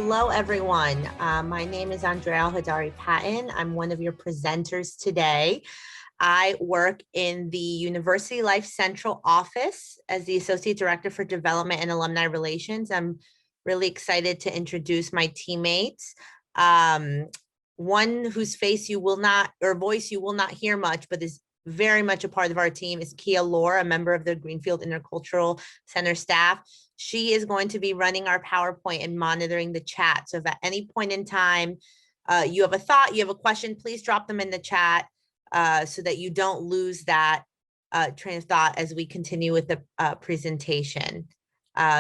Hello, everyone. My name is Andrea Hadari Patton. I'm one of your presenters today. I work in the University Life Central office as the Associate Director for Development and Alumni Relations. I'm really excited to introduce my teammates. One whose face you will not, or voice you will not hear much, but is very much a part of our team is Kia Lohr, a member of the Greenfield Intercultural Center staff. She is going to be running our PowerPoint and monitoring the chat. So if at any point in time you have a thought, you have a question, please drop them in the chat so that you don't lose that train of thought as we continue with the presentation.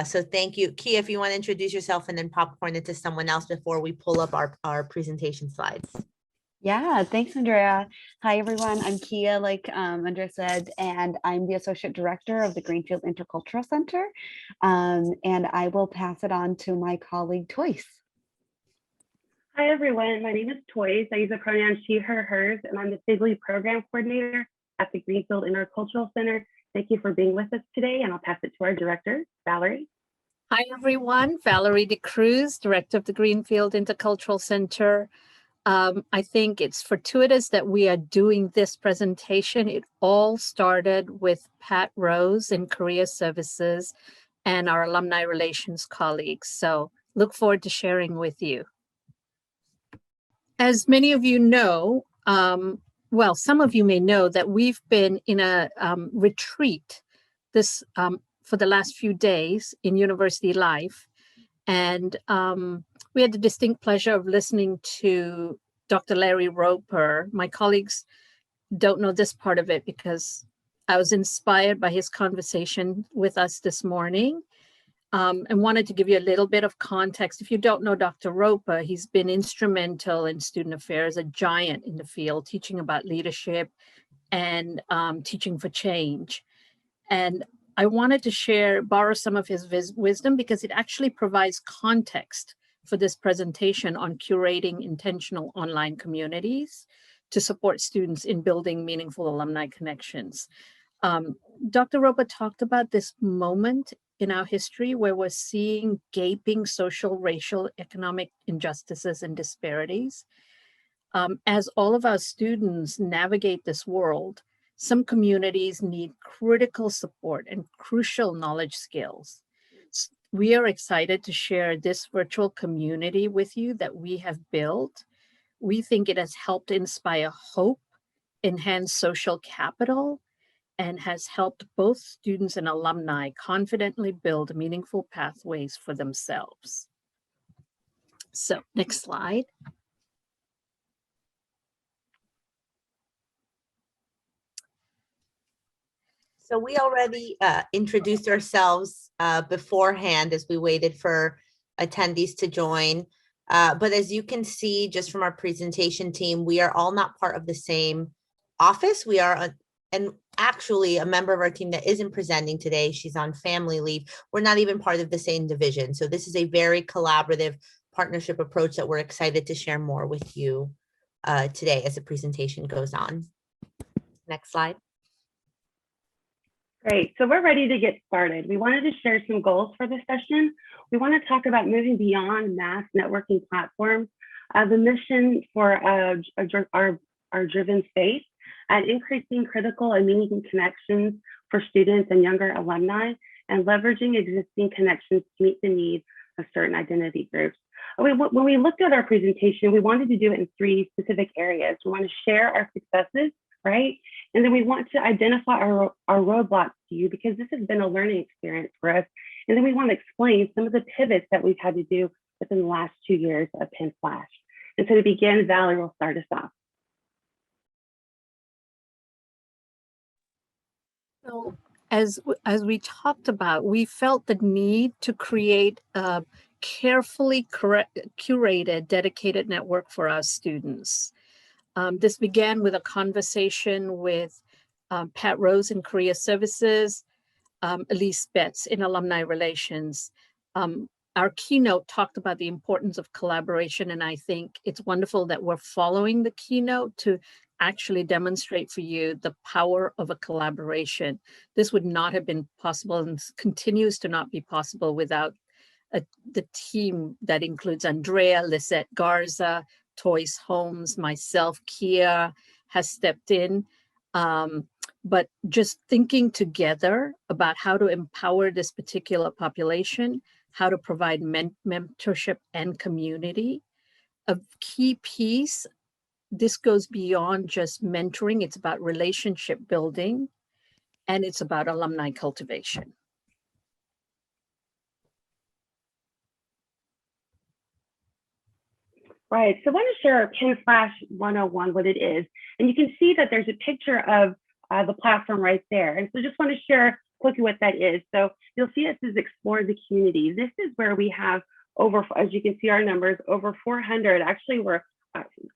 So thank you. Kia, if you want to introduce yourself and then popcorn it to someone else before we pull up our presentation slides. Yeah, thanks, Andrea. Hi, everyone. I'm Kia, like Andrea said, and I'm the Associate Director of the Greenfield Intercultural Center. And I will pass it on to my colleague, Toyce. Hi, everyone. My name is Toyce. I use the pronoun she, her, hers, and I'm the FGLI Program Coordinator at the Greenfield Intercultural Center. Thank you for being with us today, and I'll pass it to our director, Valerie. Hi, everyone. Valerie DeCruz, Director of the Greenfield Intercultural Center. I think it's fortuitous that we are doing this presentation. It all started with Pat Rose in Career Services and our Alumni Relations colleagues. So look forward to sharing with you. As many of you know, well, some of you may know that we've been in a retreat for the last few days in University Life. And we had the distinct pleasure of listening to Dr. Larry Roper. My colleagues don't know this part of it because I was inspired by his conversation with us this morning and wanted to give you a little bit of context. If you don't know Dr. Roper, he's been instrumental in student affairs, a giant in the field, teaching about leadership and teaching for change. And I wanted to borrow some of his wisdom because it actually provides context for this presentation on curating intentional online communities to support students in building meaningful alumni connections. Dr. Roper talked about this moment in our history where we're seeing gaping social, racial, economic injustices and disparities. As all of our students navigate this world, some communities need critical support and crucial knowledge skills. We are excited to share this virtual community with you that we have built. We think it has helped inspire hope, enhance social capital, and has helped both students and alumni confidently build meaningful pathways for themselves. So, next slide. So we already introduced ourselves beforehand as we waited for attendees to join. But as you can see, just from our presentation team, we are all not part of the same office. We are, and actually a member of our team that isn't presenting today, she's on family leave. We're not even part of the same division. So this is a very collaborative partnership approach that we're excited to share more with you today as the presentation goes on. Next slide. Great, so we're ready to get started. We wanted to share some goals for this session. We want to talk about moving beyond mass networking platforms, the mission for our driven space, and increasing critical and meaningful connections for students and younger alumni, and leveraging existing connections to meet the needs of certain identity groups. When we looked at our presentation, we wanted to do it in 3 specific areas. We want to share our successes, right? And then we want to identify our roadblocks to you because this has been a learning experience for us. And then we want to explain some of the pivots that we've had to do within the last 2 years of Penn FLASH. And so to begin, Valerie will start us off. So as we talked about, we felt the need to create a carefully curated, dedicated network for our students. This began with a conversation with Pat Rose in Career Services, Elise Betts in Alumni Relations. Our keynote talked about the importance of collaboration, and I think it's wonderful that we're following the keynote to actually demonstrate for you the power of a collaboration. This would not have been possible and continues to not be possible without the team that includes Andrea, Lisette Garza, Toys Holmes, myself, Kia has stepped in. But just thinking together about how to empower this particular population, how to provide mentorship and community. A key piece, this goes beyond just mentoring. It's about relationship building, and it's about alumni cultivation. Right, so I want to share Pinflash 101, what it is. And you can see that there's a picture of the platform right there. And so just want to share quickly what that is. So you'll see it says explore the community. This is where we have over, as you can see our numbers, over 400, actually we're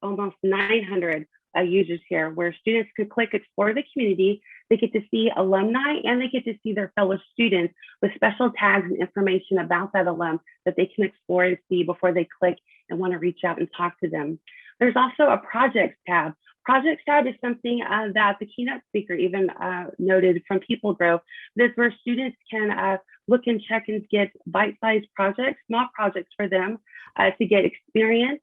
almost 900 users here, where students could click explore the community. They get to see alumni and they get to see their fellow students with special tags and information about that alum that they can explore and see before they click and want to reach out and talk to them. There's also a projects tab. Projects tab is something that the keynote speaker even noted from People Grow. This is where students can look and check and get bite-sized projects, small projects for them to get experience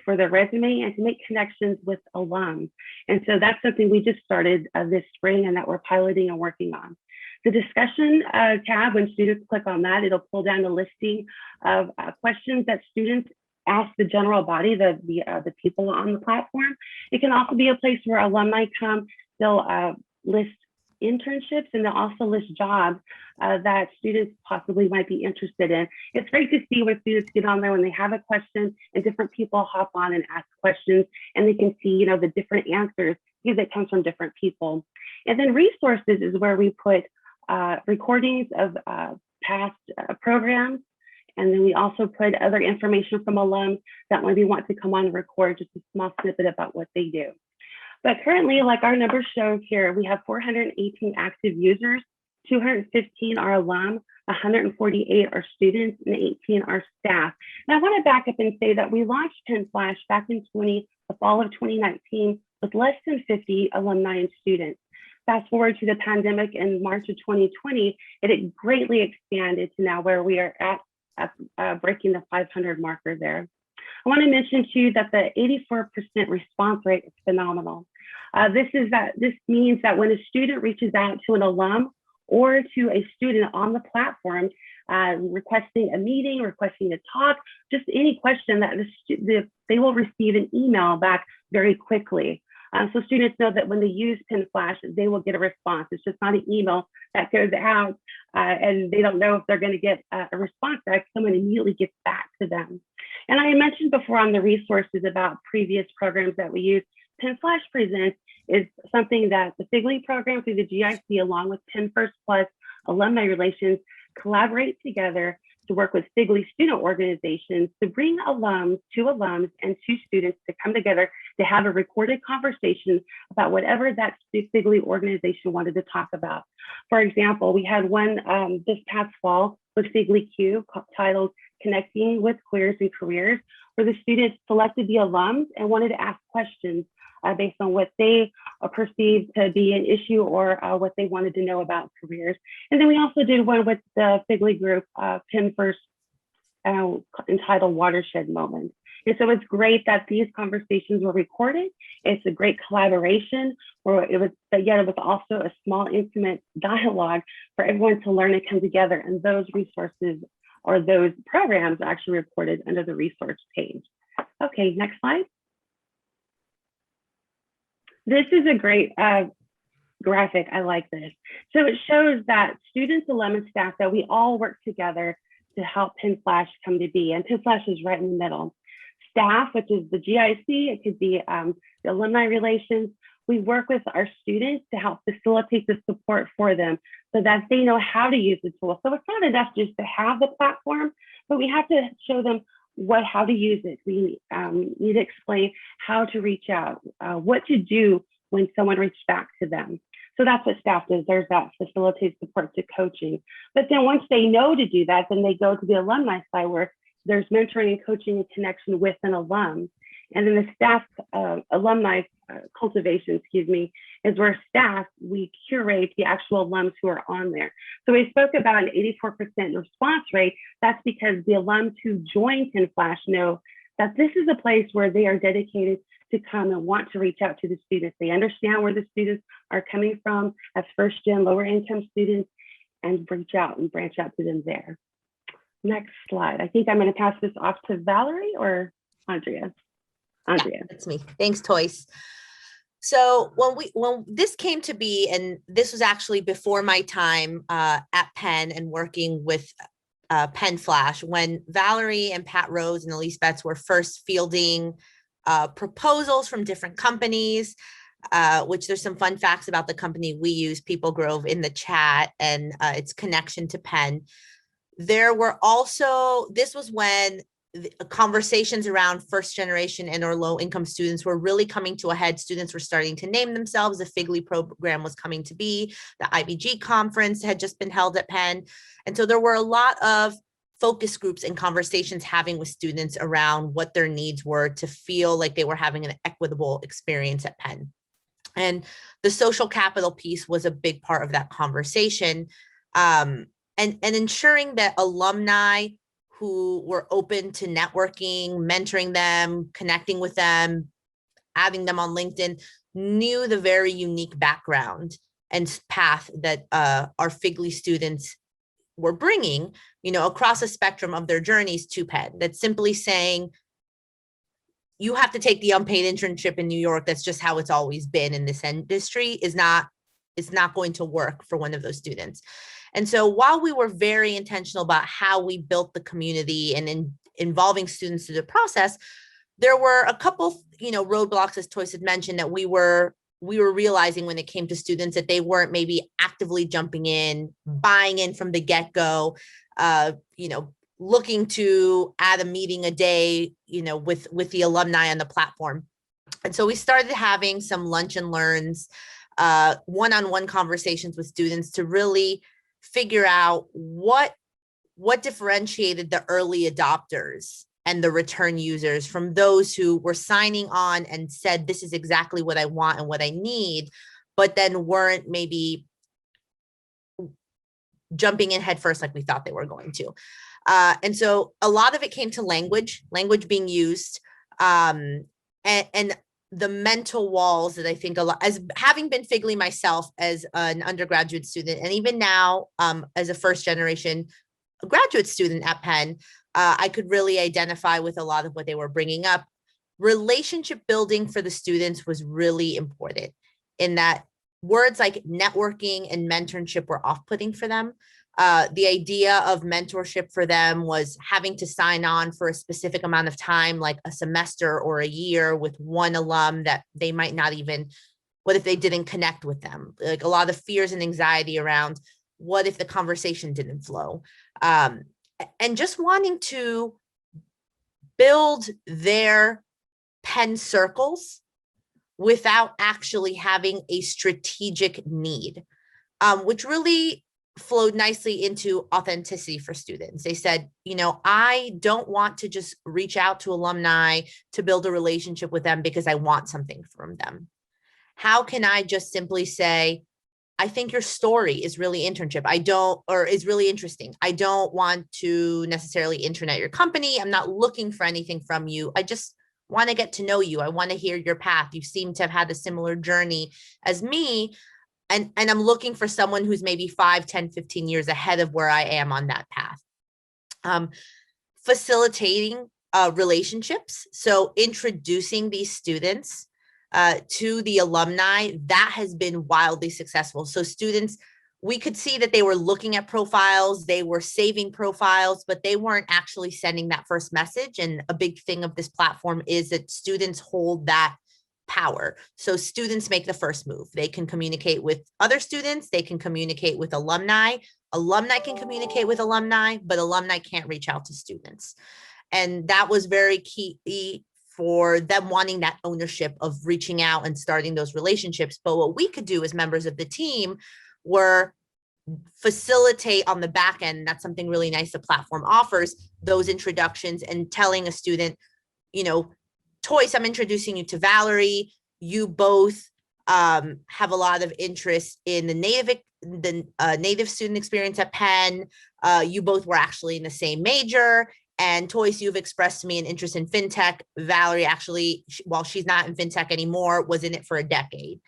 for their resume and to make connections with alums. And so that's something we just started this spring and that we're piloting and working on. The discussion tab, when students click on that, it'll pull down a listing of questions that students ask the general body, the people on the platform. It can also be a place where alumni come, they'll list internships and they'll also list jobs that students possibly might be interested in. It's great to see when students get on there when they have a question and different people hop on and ask questions and they can see, the different answers because it comes from different people. And then resources is where we put recordings of past programs. And then we also put other information from alums that maybe want to come on and record just a small snippet about what they do. But currently, like our numbers show here, we have 418 active users, 215 are alum, 148 are students, and 18 are staff. And I want to back up and say that we launched Pinflash back in the fall of 2019 with less than 50 alumni and students. Fast forward to the pandemic in March of 2020, it greatly expanded to now where we are at breaking the 500 marker there. I want to mention too that the 84% response rate is phenomenal. This means that when a student reaches out to an alum or to a student on the platform, requesting a meeting, requesting a talk, just any question that they will receive an email back very quickly. So students know that when they use Pinflash, they will get a response. It's just not an email that goes out and they don't know if they're going to get a response back. Someone immediately gets back to them. And I mentioned before on the resources about previous programs that we use. Penflash Presents is something that the FGLI program through the GIC along with Penn Plus Alumni Relations collaborate together to work with FGLI student organizations to bring alums and to students to come together to have a recorded conversation about whatever that FGLI organization wanted to talk about. For example, we had one this past fall with FGLI Q titled Connecting with Queers and Careers, where the students selected the alums and wanted to ask questions based on what they perceived to be an issue or what they wanted to know about careers. And then we also did one with the FGLI group, Penn First, entitled Watershed Moment. And so it's great that these conversations were recorded. It's a great collaboration, but yet it was also a small, intimate dialogue for everyone to learn and come together. And those resources or those programs are actually reported under the resource page. Okay, next slide. This is a great graphic. I like this. So it shows that students, alum, and staff, that we all work together to help Pinflash come to be. And Pinflash is right in the middle. Staff, which is the GIC, it could be the Alumni Relations. We work with our students to help facilitate the support for them so that they know how to use the tool. So it's not enough just to have the platform, but we have to show them how to use it. We need to explain how to reach out, what to do when someone reaches back to them. So that's what staff does. There's that facilitated support to coaching. But then once they know to do that, then they go to the alumni side where there's mentoring and coaching and connection with an alum. And then the staff alumni cultivation, excuse me, is where staff, we curate the actual alums who are on there. So we spoke about an 84% response rate. That's because the alums who join Pinflash know that this is a place where they are dedicated to come and want to reach out to the students. They understand where the students are coming from as first gen, lower income students, and reach out and branch out to them there. Next slide. I think I'm going to pass this off to Valerie or Andrea. Andrea. Yeah, that's me. Thanks, Toyce. So when this came to be, and this was actually before my time at Penn and working with Penn FLASH, when Valerie and Pat Rose and Elise Betts were first fielding proposals from different companies, which there's some fun facts about the company we use, People Grove, in the chat and its connection to Penn. There were also, this was when the conversations around first generation and or low income students were really coming to a head. Students were starting to name themselves. The FGLI program was coming to be. The IBG conference had just been held at Penn. And so there were a lot of focus groups and conversations having with students around what their needs were to feel like they were having an equitable experience at Penn. And the social capital piece was a big part of that conversation. And ensuring that alumni who were open to networking, mentoring them, connecting with them, adding them on LinkedIn, knew the very unique background and path that our FGLI students were bringing, you know, across a spectrum of their journeys to Penn. That's simply saying, you have to take the unpaid internship in New York. That's just how it's always been in this industry. It's not going to work for one of those students. And so while we were very intentional about how we built the community and involving students through the process, there were a couple, you know, roadblocks, as Toyce had mentioned, that we were realizing when it came to students, that they weren't maybe actively jumping in, buying in from the get-go, you know, looking to add a meeting a day, you know, with the alumni on the platform. And so we started having some lunch and learns, one-on-one conversations with students to really figure out what differentiated the early adopters and the return users from those who were signing on and said, this is exactly what I want and what I need, but then weren't maybe jumping in head first like we thought they were going to. And so a lot of it came to language being used, and the mental walls that I think a lot, as having been FGLI myself as an undergraduate student, and even now as a first generation graduate student at Penn, I could really identify with a lot of what they were bringing up. Relationship building for the students was really important, in that words like networking and mentorship were off-putting for them. The idea of mentorship for them was having to sign on for a specific amount of time, like a semester or a year, with one alum that they might not even, what if they didn't connect with them? Like a lot of fears and anxiety around what if the conversation didn't flow? And just wanting to build their Penn circles without actually having a strategic need, which really flowed nicely into authenticity for students. They said, you know, I don't want to just reach out to alumni to build a relationship with them because I want something from them. How can I just simply say, I think your story is really is really interesting. I don't want to necessarily internet your company. I'm not looking for anything from you. I just want to get to know you. I want to hear your path. You seem to have had a similar journey as me. And I'm looking for someone who's maybe 5, 10, 15 years ahead of where I am on that path. Facilitating relationships. So introducing these students to the alumni, that has been wildly successful. So students, we could see that they were looking at profiles, they were saving profiles, but they weren't actually sending that first message. And a big thing of this platform is that students hold that power. So students make the first move. They can communicate with other students. They can communicate with alumni. Alumni can communicate with alumni, but alumni can't reach out to students. And that was very key for them wanting that ownership of reaching out and starting those relationships. But what we could do as members of the team were facilitate on the back end. That's something really nice the platform offers, those introductions, and telling a student, you know, Toyce, I'm introducing you to Valerie. you both have a lot of interest in the native student experience at Penn. You both were actually in the same major. And Toyce, you've expressed to me an interest in fintech. Valerie, actually, while she's not in fintech anymore, was in it for a decade.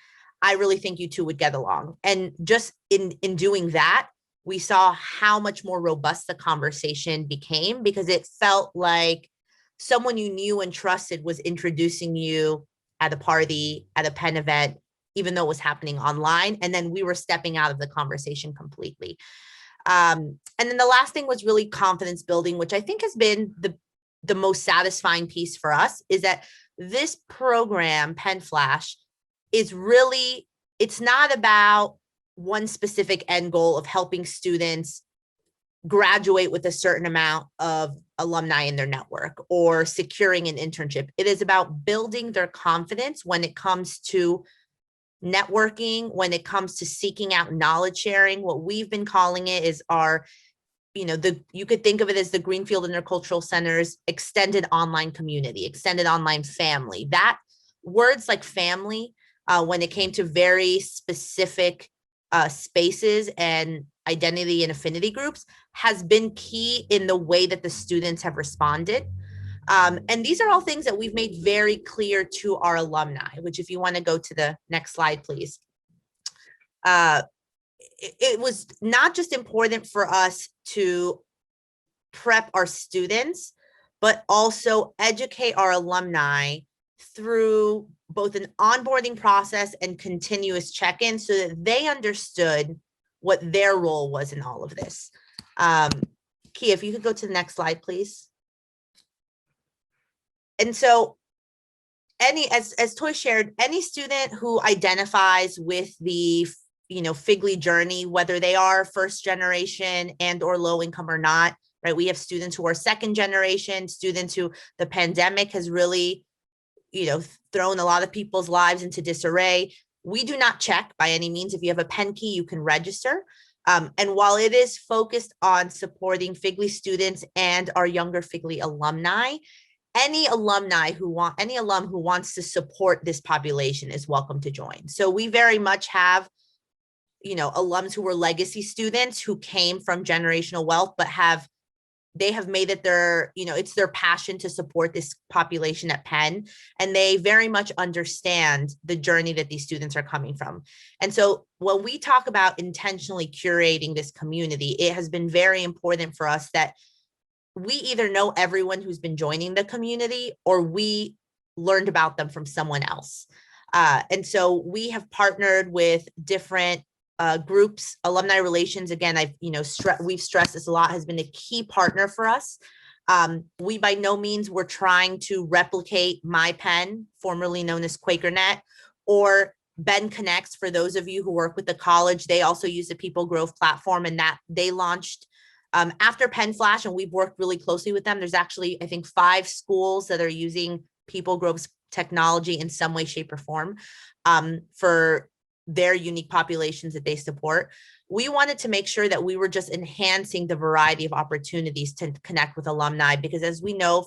I really think you two would get along. And just in doing that, we saw how much more robust the conversation became, because it felt like someone you knew and trusted was introducing you at a party, at a Penn event, even though it was happening online. And then we were stepping out of the conversation completely. And then the last thing was really confidence building, which I think has been the most satisfying piece for us, is that this program, Penn FLASH, is really, it's not about one specific end goal of helping students graduate with a certain amount of alumni in their network or securing an internship. It is about building their confidence when it comes to networking, when it comes to seeking out knowledge sharing. What we've been calling it is our, you could think of it as the Greenfield Intercultural Center's extended online community, extended online family. That words like family, when it came to very specific spaces and identity and affinity groups, has been key in the way that the students have responded. And these are all things that we've made very clear to our alumni, which, if you want to go to the next slide, please. It was not just important for us to prep our students, but also educate our alumni through both an onboarding process and continuous check-in, so that they understood what their role was in all of this. Kia, if you could go to the next slide, please. And so as Toy shared, any student who identifies with the FGLI journey, whether they are first generation and or low income or not, right? We have students who are second generation, students who the pandemic has really, thrown a lot of people's lives into disarray. We do not check by any means. If you have a Penn key, you can register. And while it is focused on supporting FGLI students and our younger FGLI alumni, any alum who wants to support this population is welcome to join. So we very much have, alums who were legacy students who came from generational wealth, but they have made it their, it's their passion to support this population at Penn. And they very much understand the journey that these students are coming from. And so when we talk about intentionally curating this community, it has been very important for us that we either know everyone who's been joining the community, or we learned about them from someone else. And so we have partnered with different groups. Alumni Relations, again, we've stressed this a lot, has been a key partner for us. We by no means were trying to replicate My Penn, formerly known as QuakerNet, or Ben Connects. For those of you who work with the college, they also use the People Grove platform, and that they launched after Penn FLASH, and we've worked really closely with them. There's actually, I think, 5 schools that are using People Grove's technology in some way, shape, or form for their unique populations that they support. We wanted to make sure that we were just enhancing the variety of opportunities to connect with alumni, because as we know,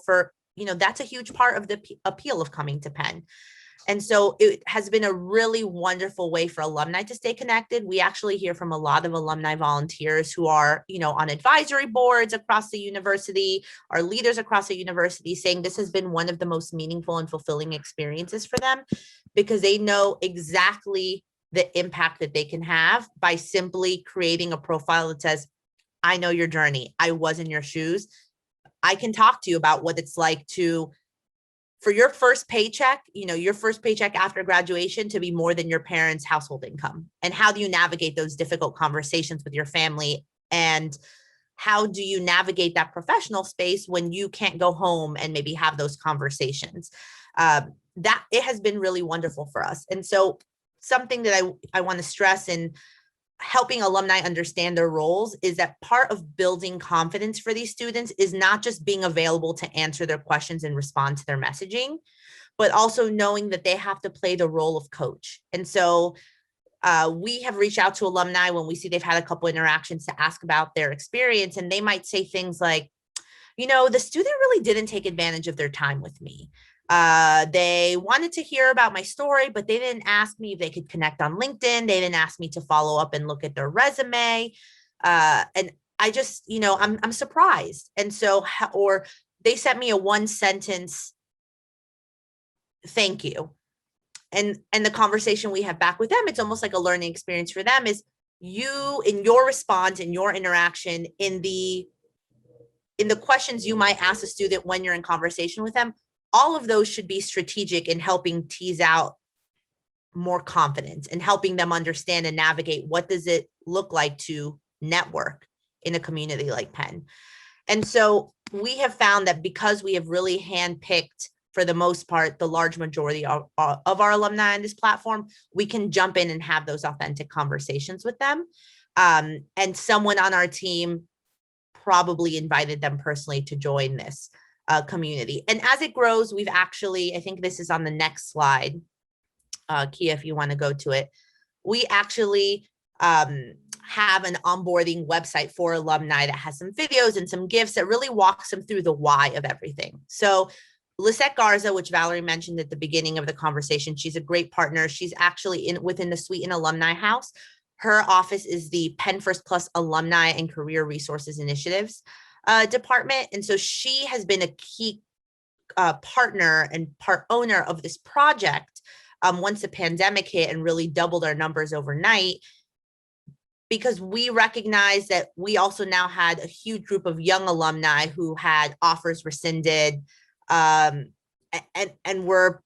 that's a huge part of the appeal of coming to Penn. And so it has been a really wonderful way for alumni to stay connected. We actually hear from a lot of alumni volunteers who are, on advisory boards across the university, our leaders across the university, saying this has been one of the most meaningful and fulfilling experiences for them, because they know exactly the impact that they can have by simply creating a profile that says, I know your journey. I was in your shoes. I can talk to you about what it's like for your first paycheck, your first paycheck after graduation to be more than your parents' household income. And how do you navigate those difficult conversations with your family? And how do you navigate that professional space when you can't go home and maybe have those conversations? That it has been really wonderful for us. And so something that I want to stress in helping alumni understand their roles is that part of building confidence for these students is not just being available to answer their questions and respond to their messaging, but also knowing that they have to play the role of coach. And so we have reached out to alumni when we see they've had a couple interactions to ask about their experience, and they might say things like, the student really didn't take advantage of their time with me. They wanted to hear about my story, but they didn't ask me if they could connect on LinkedIn. They didn't ask me to follow up and look at their resume. And I just, I'm surprised. And so, or they sent me a 1-sentence thank you. And the conversation we have back with them, it's almost like a learning experience for them, is you, in your response, in your interaction, in the questions you might ask a student when you're in conversation with them, all of those should be strategic in helping tease out more confidence and helping them understand and navigate what does it look like to network in a community like Penn. And so we have found that because we have really handpicked, for the most part, the large majority of our alumni on this platform, we can jump in and have those authentic conversations with them. And someone on our team probably invited them personally to join this community. And as it grows, we've actually, I think this is on the next slide, Kia, if you want to go to it, we actually have an onboarding website for alumni that has some videos and some gifts that really walks them through the why of everything. So Lisette Garza, which Valerie mentioned at the beginning of the conversation, she's a great partner. She's actually within the Suite and Alumni House. Her office is the Penn First Plus Alumni and Career Resources Initiatives department. And so she has been a key partner and part owner of this project once the pandemic hit and really doubled our numbers overnight, because we recognized that we also now had a huge group of young alumni who had offers rescinded and were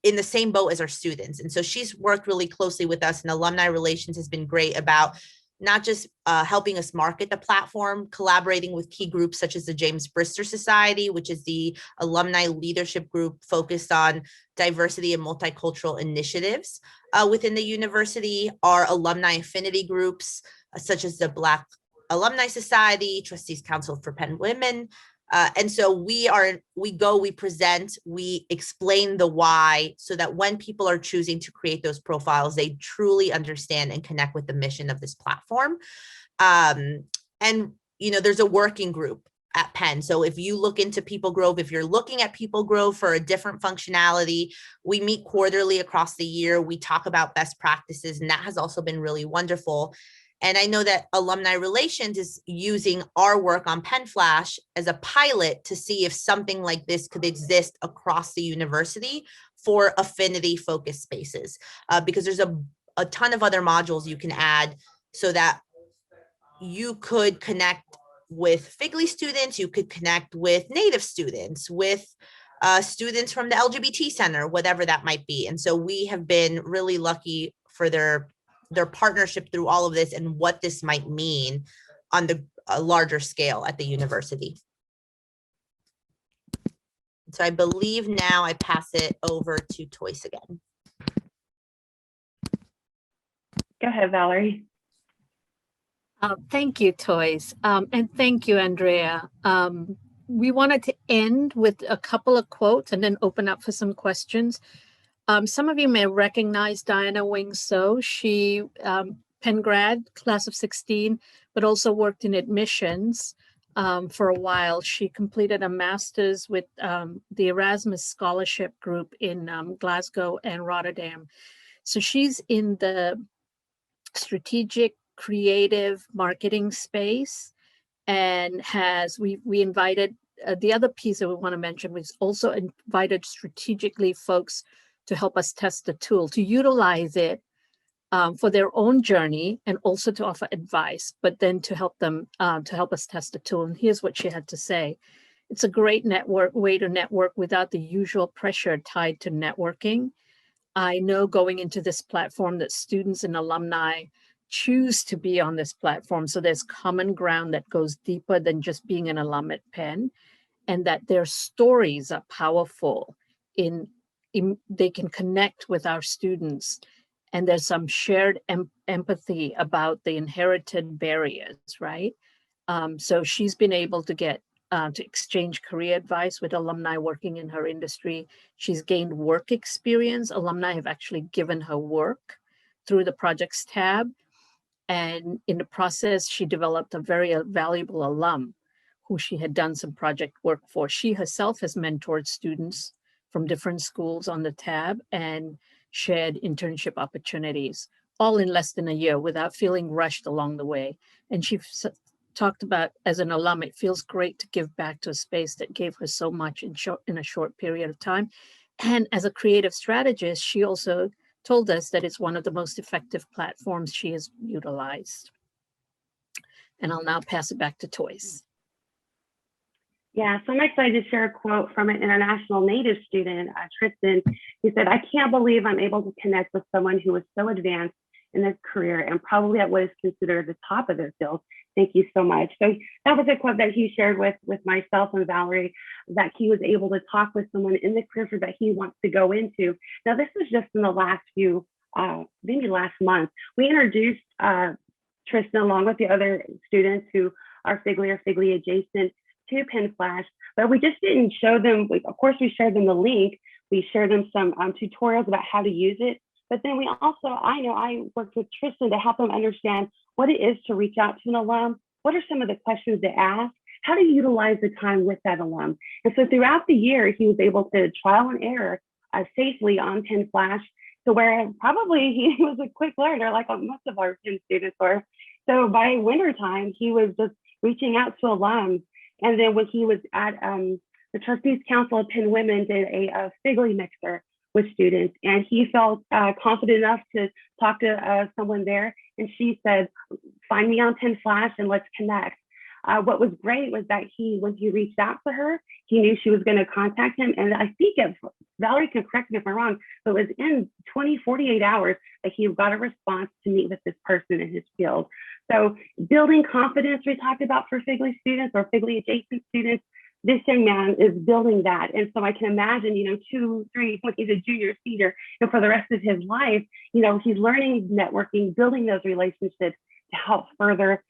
in the same boat as our students. And so she's worked really closely with us, and Alumni Relations has been great about not just helping us market the platform, collaborating with key groups such as the James Brister Society, which is the alumni leadership group focused on diversity and multicultural initiatives within the university, our alumni affinity groups, such as the Black Alumni Society, Trustees Council for Penn Women. And so we present, we explain the why, so that when people are choosing to create those profiles, they truly understand and connect with the mission of this platform. And, there's a working group at Penn. So if you look into People Grove, if you're looking at People Grove for a different functionality, we meet quarterly across the year. We talk about best practices, and that has also been really wonderful. And I know that Alumni Relations is using our work on Pinflash as a pilot to see if something like this could exist across the university for affinity focused spaces, because there's a ton of other modules you can add so that you could connect with FGLI students, you could connect with Native students, with students from the LGBT Center, whatever that might be. And so we have been really lucky for their partnership through all of this and what this might mean on a larger scale at the university. So I believe now I pass it over to Toyce again. Go ahead, Valerie. Thank you, Toyce. And thank you, Andrea. We wanted to end with a couple of quotes and then open up for some questions. Some of you may recognize Diana Wing So. She Penn grad, class of 16, but also worked in admissions for a while. She completed a master's with the Erasmus Scholarship Group in Glasgow and Rotterdam. So she's in the strategic, creative marketing space, and we invited, the other piece that we want to mention was also invited strategically folks to help us test the tool, to utilize it for their own journey, and also to offer advice, but then to help them, to help us test the tool. And here's what she had to say. It's a great way to network without the usual pressure tied to networking. I know going into this platform that students and alumni choose to be on this platform. So there's common ground that goes deeper than just being an alum at Penn, and that their stories are powerful they can connect with our students, and there's some shared empathy about the inherited barriers, right? So she's been able to get to exchange career advice with alumni working in her industry. She's gained work experience. Alumni have actually given her work through the projects tab. And in the process, she developed a very valuable alum who she had done some project work for. She herself has mentored students from different schools on the tab and shared internship opportunities, all in less than a year without feeling rushed along the way. And she talked about, as an alum, it feels great to give back to a space that gave her so much in a short period of time. And as a creative strategist, she also told us that it's one of the most effective platforms she has utilized. And I'll now pass it back to Toys. Yeah, so I'm excited to share a quote from an international native student, Tristan. He said, "I can't believe I'm able to connect with someone who is so advanced in their career and probably at what is considered the top of their field. Thank you so much." So that was a quote that he shared with myself and Valerie, that he was able to talk with someone in the career field that he wants to go into. Now, this was just in the last few, maybe last month. We introduced Tristan along with the other students who are FGLI or FGLI adjacent to Pinflash, but we just didn't show them. Of course, we shared them the link. We shared them some tutorials about how to use it. But then we also, I worked with Tristan to help them understand what it is to reach out to an alum. What are some of the questions to ask? How to utilize the time with that alum? And so throughout the year, he was able to trial and error safely on Pinflash, to where probably he was a quick learner, like most of our Penn students were. So by wintertime, he was just reaching out to alums. And then when he was at the Trustees Council of Penn Women, did a FGLI mixer with students, and he felt confident enough to talk to someone there. And she said, "Find me on Pinflash and let's connect." What was great was that when he reached out to her, he knew she was going to contact him. And I think, if Valerie can correct me if I'm wrong, but it was in 48 hours that he got a response to meet with this person in his field. So building confidence, we talked about for FGLI students or FGLI adjacent students, this young man is building that. And so I can imagine, 2, 3, when he's a junior, senior, and for the rest of his life, he's learning networking, building those relationships to help further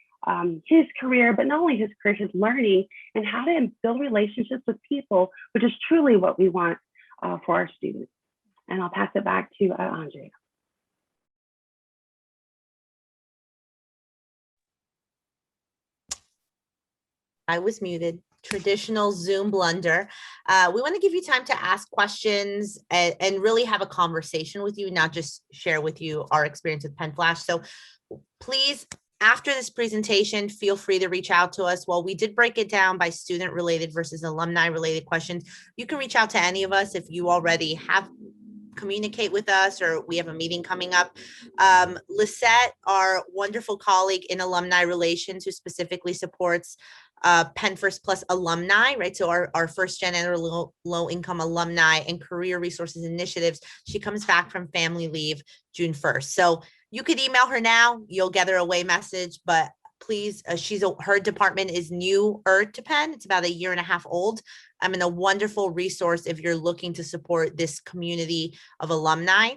his career, but not only his career, his learning, and how to build relationships with people, which is truly what we want for our students. And I'll pass it back to Andrea. I was muted. Traditional Zoom blunder. We want to give you time to ask questions and really have a conversation with you, not just share with you our experience with Penflash. So please, after this presentation, feel free to reach out to us. While we did break it down by student related versus alumni related questions, you can reach out to any of us if you already have communicate with us or we have a meeting coming up. Lisette, our wonderful colleague in Alumni Relations, who specifically supports Penn First Plus alumni, right? So our first gen and low income alumni and career resources initiatives. She comes back from family leave June 1st. So you could email her now, you'll get her away message, but please, her department is newer to Penn. It's about 1.5 years old. I'm in a wonderful resource if you're looking to support this community of alumni.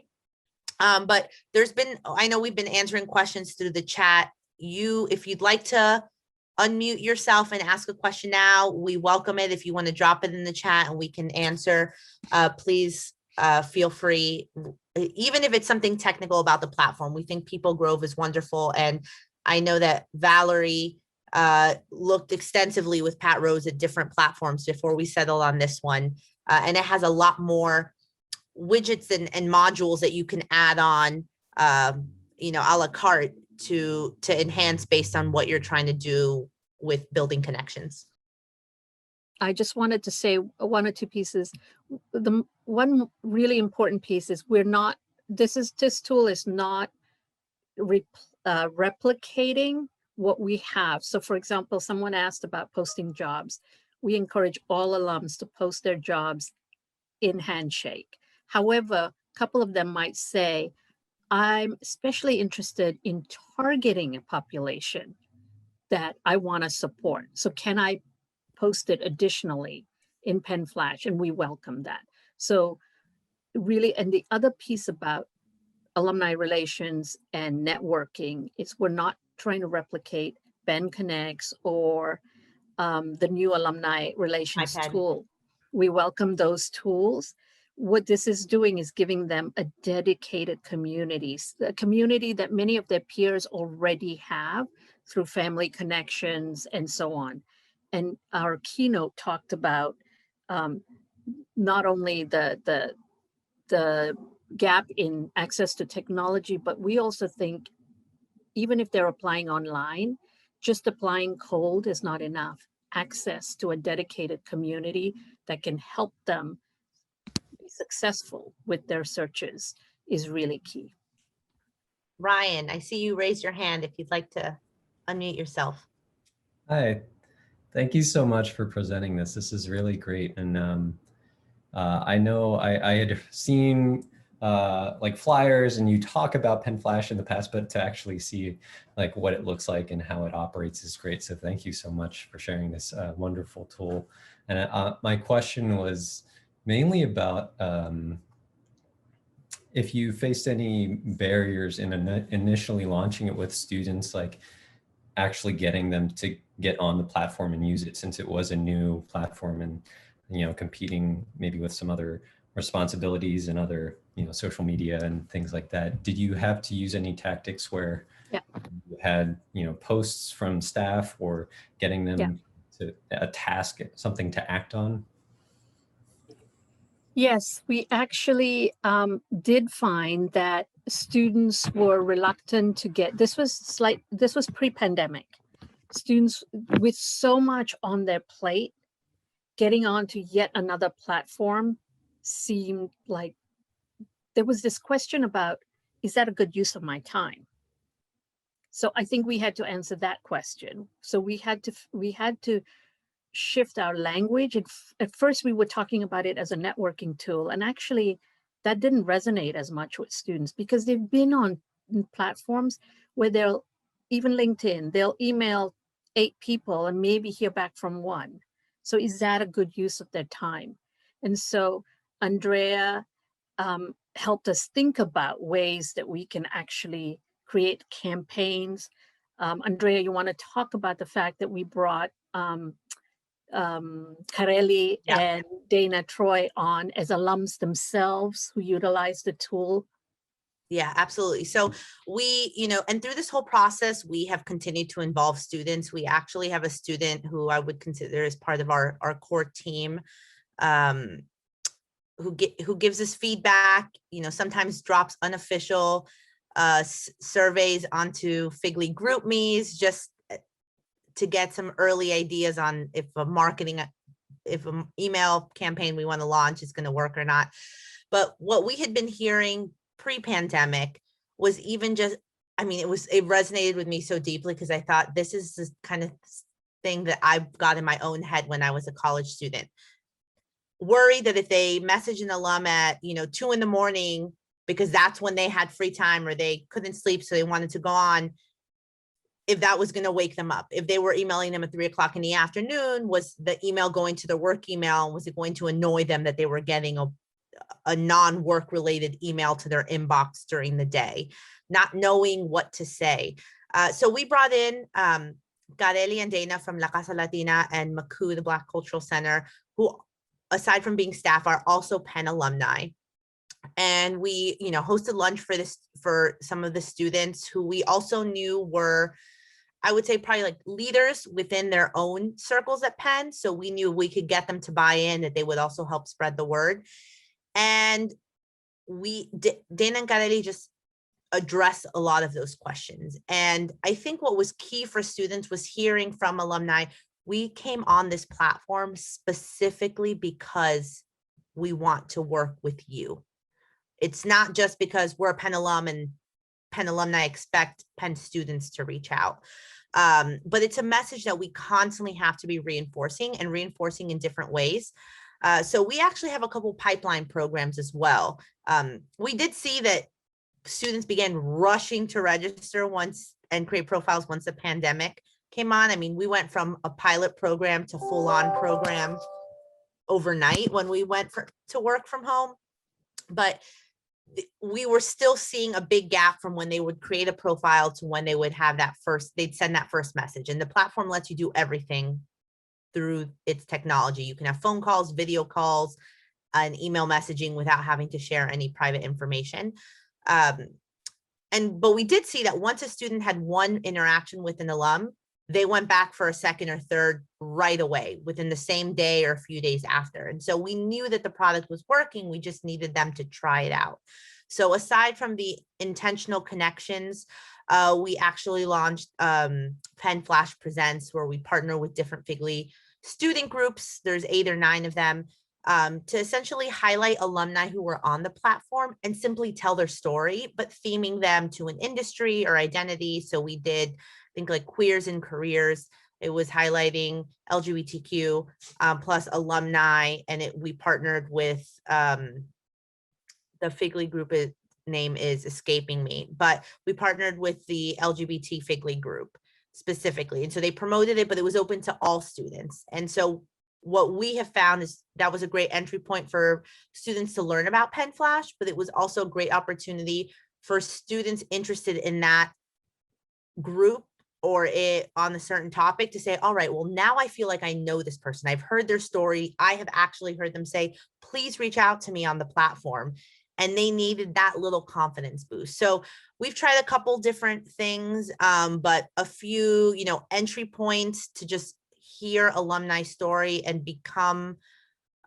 But I know we've been answering questions through the chat. If you'd like to unmute yourself and ask a question now, we welcome it. If you want to drop it in the chat and we can answer, please feel free. Even if it's something technical about the platform, we think People Grove is wonderful. And I know that Valerie looked extensively with Pat Rose at different platforms before we settled on this one. And it has a lot more widgets and modules that you can add on, a la carte to enhance based on what you're trying to do with building connections. I just wanted to say one or two pieces. The one really important piece is this tool is not replicating what we have. So for example, someone asked about posting jobs. We encourage all alums to post their jobs in Handshake. However, a couple of them might say, I'm especially interested in targeting a population that I want to support. So can I post it additionally in Penflash? And we welcome that. So really, and the other piece about alumni relations and networking is we're not trying to replicate Ben Connects or the new alumni relations tool. We welcome those tools. What this is doing is giving them a dedicated community, a community that many of their peers already have through family connections and so on. And our keynote talked about not only the gap in access to technology, but we also think even if they're applying online, just applying cold is not enough. Access to a dedicated community that can help them be successful with their searches is really key. Ryan, I see you raise your hand if you'd like to unmute yourself. Hi, thank you so much for presenting this. This is really great. And I know I had seen like flyers and you talk about PenFlash in the past, but to actually see like what it looks like and how it operates is great. So thank you so much for sharing this wonderful tool. And my question was mainly about if you faced any barriers in initially launching it with students, like actually getting them to get on the platform and use it, since it was a new platform and, you know, competing maybe with some other responsibilities and other, you know, social media and things like that. Did you have to use any tactics where you had, you know, posts from staff or getting them to a task, something to act on? Yes, we actually did find that students were reluctant to get, this was pre-pandemic. Students with so much on their plate, getting onto yet another platform seemed like there was this question about, is that a good use of my time? So I think we had to answer that question. So we had to shift our language. And at first we were talking about it as a networking tool. And actually that didn't resonate as much with students because they've been on platforms where they'll, even LinkedIn, they'll email 8 people and maybe hear back from 1. So is that a good use of their time? And so Andrea helped us think about ways that we can actually create campaigns. Andrea, you want to talk about the fact that we brought Kareli and Dana Troy on as alums themselves who utilized the tool. Yeah, absolutely. So we, you know, and through this whole process, we have continued to involve students. We actually have a student who I would consider as part of our core team, who gives us feedback, you know, sometimes drops unofficial surveys onto Figly GroupMe's just to get some early ideas on if an email campaign we want to launch is going to work or not. But what we had been hearing pre-pandemic was even just, I mean, it resonated with me so deeply because I thought this is the kind of thing that I've got in my own head when I was a college student. Worried that if they message an alum at, you know, 2 in the morning, because that's when they had free time or they couldn't sleep, so they wanted to go on, if that was going to wake them up. If they were emailing them at 3 o'clock in the afternoon, was the email going to their work email? Was it going to annoy them that they were getting a non-work related email to their inbox during the day, not knowing what to say? So we brought in Kareli and Dana from La Casa Latina and Maku, the Black Cultural Center, who, aside from being staff, are also Penn alumni. And we, you know, hosted lunch for some of the students who we also knew were, I would say, probably like leaders within their own circles at Penn. So we knew we could get them to buy in, that they would also help spread the word. And Dana and Kareli just address a lot of those questions. And I think what was key for students was hearing from alumni, we came on this platform specifically because we want to work with you. It's not just because we're a Penn alum and Penn alumni expect Penn students to reach out. But it's a message that we constantly have to be reinforcing in different ways. So we actually have a couple pipeline programs as well. We did see that students began rushing to register once and create profiles once the pandemic came on. I mean, we went from a pilot program to full-on program overnight when we went to work from home. But we were still seeing a big gap from when they would create a profile to when they would have they'd send that first message. And the platform lets you do everything through its technology. You can have phone calls, video calls, and email messaging without having to share any private information. But we did see that once a student had one interaction with an alum, they went back for a second or third right away within the same day or a few days after. And so we knew that the product was working. We just needed them to try it out. So aside from the intentional connections, we actually launched Penn FLASH Presents, where we partner with different FGLI student groups. There's 8 or 9 of them, to essentially highlight alumni who were on the platform and simply tell their story, but theming them to an industry or identity. So we did, I think, like queers in careers. It was highlighting LGBTQ plus alumni, and we partnered with the FGLI group. Name is escaping me, but we partnered with the LGBT FGLI group specifically. And so they promoted it, but it was open to all students. And so what we have found is that was a great entry point for students to learn about Penn FLASH, but it was also a great opportunity for students interested in that group or it on a certain topic to say, all right, well, now I feel like I know this person. I've heard their story. I have actually heard them say, please reach out to me on the platform. And they needed that little confidence boost. So we've tried a couple different things, but a few, entry points to just hear alumni story and become,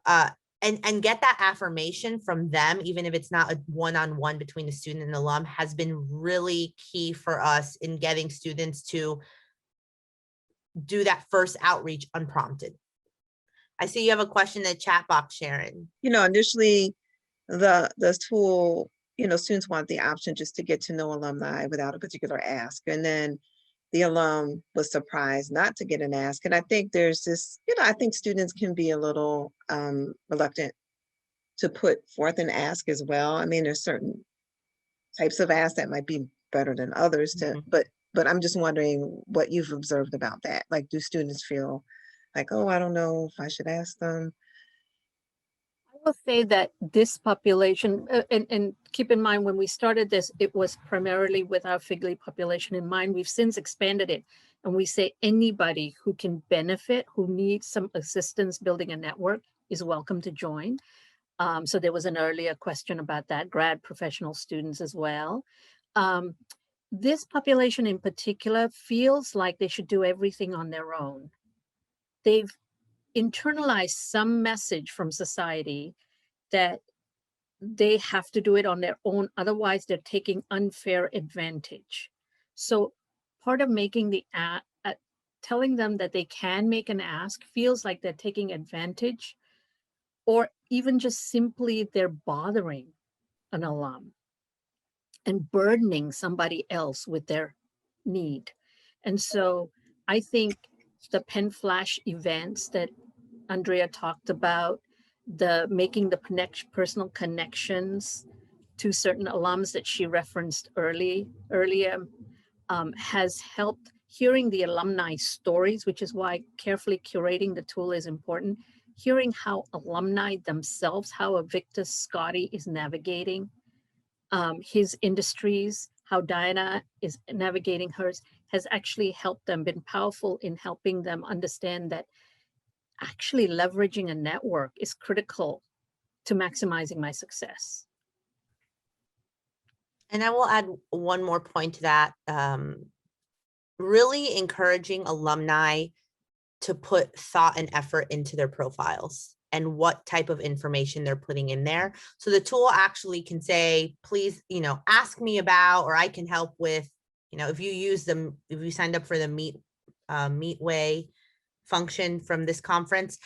and get that affirmation from them, even if it's not a one-on-one between the student and alum, has been really key for us in getting students to do that first outreach unprompted. I see you have a question in the chat box, Sharon. Initially, the tool, students want the option just to get to know alumni without a particular ask. And then the alum was surprised not to get an ask. And I think there's this, I think students can be a little reluctant to put forth an ask as well. I mean, there's certain types of asks that might be better than others to, but I'm just wondering what you've observed about that. Like, do students feel like, oh, I don't know if I should ask them? I will say that this population, and keep in mind, when we started this, it was primarily with our FGLI population in mind. We've since expanded it, and we say anybody who can benefit, who needs some assistance building a network, is welcome to join. So there was an earlier question about that, grad professional students as well. This population in particular feels like they should do everything on their own. They've internalize some message from society that they have to do it on their own, otherwise they're taking unfair advantage. So part of making the telling them that they can make an ask feels like they're taking advantage, or even just simply they're bothering an alum and burdening somebody else with their need. And so I think the Penn FLASH events that Andrea talked about, the making the personal connections to certain alums that she referenced earlier, has helped. Hearing the alumni stories, which is why carefully curating the tool is important. Hearing how alumni themselves, how Victor Scotty is navigating his industries, how Diana is navigating hers, has actually helped them, been powerful in helping them understand that actually leveraging a network is critical to maximizing my success. And I will add one more point to that. Really encouraging alumni to put thought and effort into their profiles and what type of information they're putting in there. So the tool actually can say, please, ask me about, or I can help with, if you use them, if you signed up for the Meetway function from this conference.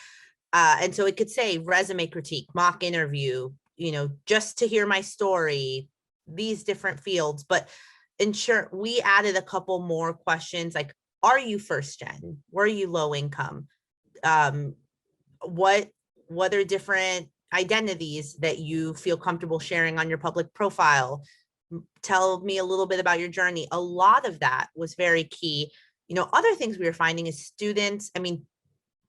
And so it could say resume critique, mock interview, just to hear my story, these different fields. But ensure we added a couple more questions like, are you first gen? Were you low income? What are different identities that you feel comfortable sharing on your public profile? Tell me a little bit about your journey. A lot of that was very key. Other things we were finding is students,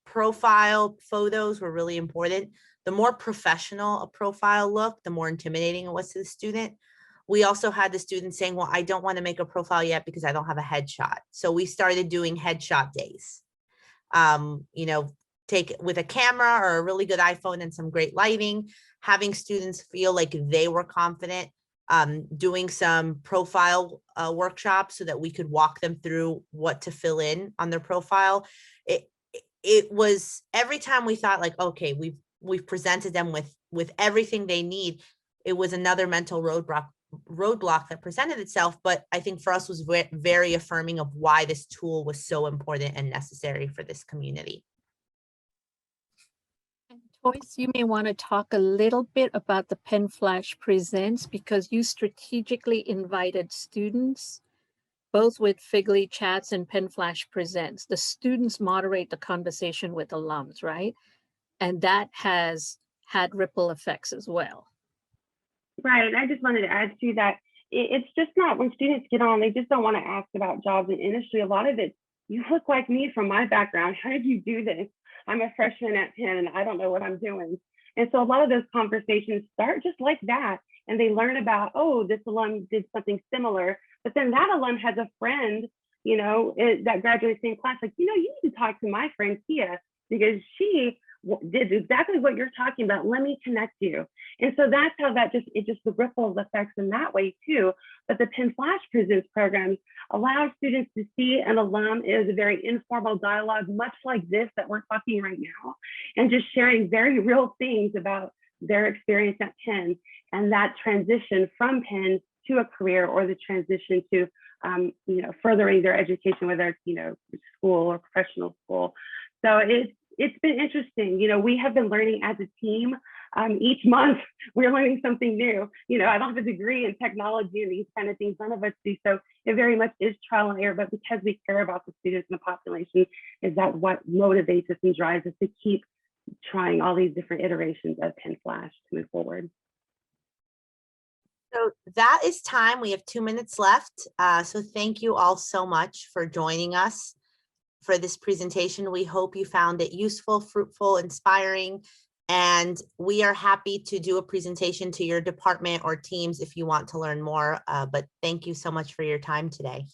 profile photos were really important. The more professional a profile looked, the more intimidating it was to the student. We also had the students saying, well, I don't want to make a profile yet because I don't have a headshot. So we started doing headshot days. Take it with a camera or a really good iPhone and some great lighting, having students feel like they were confident doing some profile workshops so that we could walk them through what to fill in on their profile. It was every time we thought like, okay, we've presented them with everything they need. It was another mental roadblock that presented itself. But I think for us was very affirming of why this tool was so important and necessary for this community. Joyce, you may want to talk a little bit about the Penflash Presents, because you strategically invited students, both with FGLI Chats and Penflash Presents. The students moderate the conversation with alums, right? And that has had ripple effects as well. Right. I just wanted to add to that. It's just not when students get on, they just don't want to ask about jobs in industry. A lot of it, you look like me from my background. How did you do this? I'm a freshman at Penn and I don't know what I'm doing. And so a lot of those conversations start just like that. And they learn about, oh, this alum did something similar. But then that alum has a friend, you know, that graduated the same class. Like, you know, you need to talk to my friend Kia because she did exactly what you're talking about. Let me connect you. And so that's how it just the ripple effects in that way too. But the Pinflash Presents programs allow students to see an alum is a very informal dialogue, much like this that we're talking right now, and just sharing very real things about their experience at Penn and that transition from Penn to a career, or the transition to you know, furthering their education, whether it's, you know, school or professional school. So it's been interesting. You know, we have been learning as a team. Each month, we're learning something new. You know, I don't have a degree in technology and these kind of things. None of us do. So it very much is trial and error. But because we care about the students and the population, is that what motivates us and drives us to keep trying all these different iterations of Pinflash to move forward. So that is time. We have 2 minutes left. So thank you all so much for joining us for this presentation. We hope you found it useful, fruitful, inspiring, and we are happy to do a presentation to your department or teams if you want to learn more. But thank you so much for your time today.